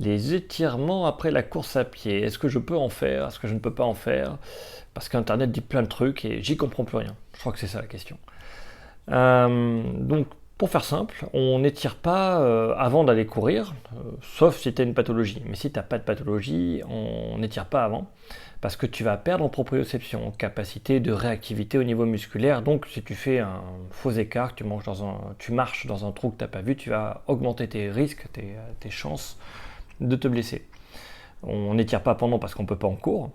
Les étirements après la course à pied, est-ce que je peux en faire? Est-ce que je ne peux pas en faire? Parce qu'Internet dit plein de trucs et j'y comprends plus rien. Je crois que c'est ça la question. Donc, pour faire simple, on n'étire pas avant d'aller courir, sauf si tu as une pathologie. Mais si tu n'as pas de pathologie, on n'étire pas avant, parce que tu vas perdre en proprioception, en capacité de réactivité au niveau musculaire. Donc, si tu fais un faux écart, que tu marches dans un trou que tu n'as pas vu, tu vas augmenter tes risques, tes chances de te blesser. On n'étire pas pendant parce qu'on ne peut pas en cours.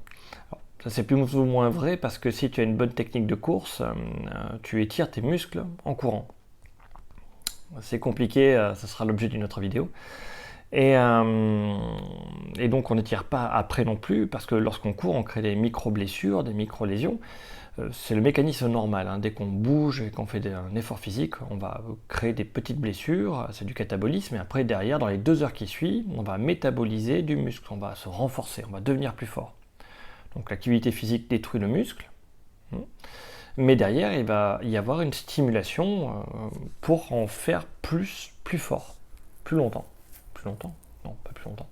Alors, ça c'est plus ou moins vrai parce que si tu as une bonne technique de course, tu étires tes muscles en courant. C'est compliqué, ça sera l'objet d'une autre vidéo. Et, donc on n'étire pas après non plus parce que lorsqu'on court, on crée des micro-blessures, des micro-lésions. C'est le mécanisme normal, hein. Dès qu'on bouge et qu'on fait un effort physique, on va créer des petites blessures, c'est du catabolisme, et après derrière, dans les 2 heures qui suivent, on va métaboliser du muscle, on va se renforcer, on va devenir plus fort. Donc l'activité physique détruit le muscle, mais derrière il va y avoir une stimulation pour en faire plus fort, plus longtemps. Plus longtemps? Non, pas plus longtemps.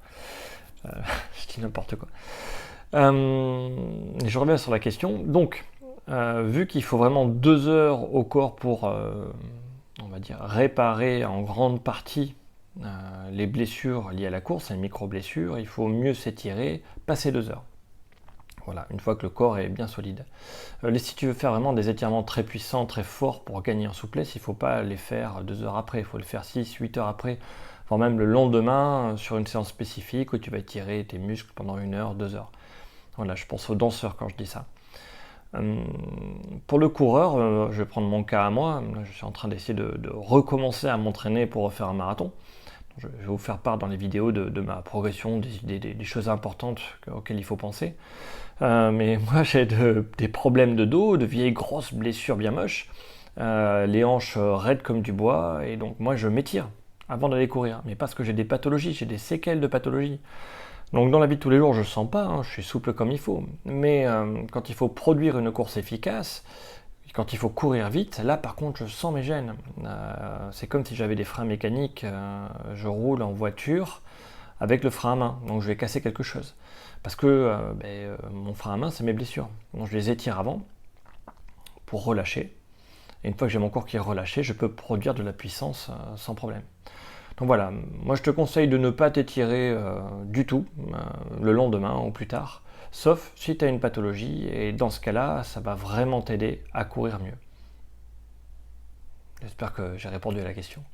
Je dis n'importe quoi. Je reviens sur la question. Donc, vu qu'il faut vraiment 2 heures au corps pour, on va dire, réparer en grande partie les blessures liées à la course, les micro-blessures, il faut mieux s'étirer, passer 2 heures. Voilà, une fois que le corps est bien solide. Si tu veux faire vraiment des étirements très puissants, très forts pour gagner en souplesse, il ne faut pas les faire 2 heures après, il faut le faire 6-8 heures après, voire même le lendemain sur une séance spécifique où tu vas étirer tes muscles pendant 1 heure, 2 heures. Voilà, je pense aux danseurs quand je dis ça. Pour le coureur, je vais prendre mon cas à moi. Je suis en train d'essayer de recommencer à m'entraîner pour refaire un marathon. Je vais vous faire part dans les vidéos de ma progression, des choses importantes auxquelles il faut penser. Mais moi j'ai des problèmes de dos, de vieilles grosses blessures bien moches, les hanches raides comme du bois, et donc moi je m'étire avant d'aller courir. Mais parce que j'ai des pathologies, j'ai des séquelles de pathologies. Donc dans la vie de tous les jours, je ne sens pas, hein, je suis souple comme il faut. Mais quand il faut produire une course efficace, quand il faut courir vite, là par contre je sens mes gènes. C'est comme si j'avais des freins mécaniques, je roule en voiture avec le frein à main, donc je vais casser quelque chose. Parce que mon frein à main, c'est mes blessures. Donc je les étire avant pour relâcher. Et une fois que j'ai mon corps qui est relâché, je peux produire de la puissance sans problème. Donc voilà, moi je te conseille de ne pas t'étirer du tout le lendemain ou plus tard, sauf si tu as une pathologie, et dans ce cas-là, ça va vraiment t'aider à courir mieux. J'espère que j'ai répondu à la question.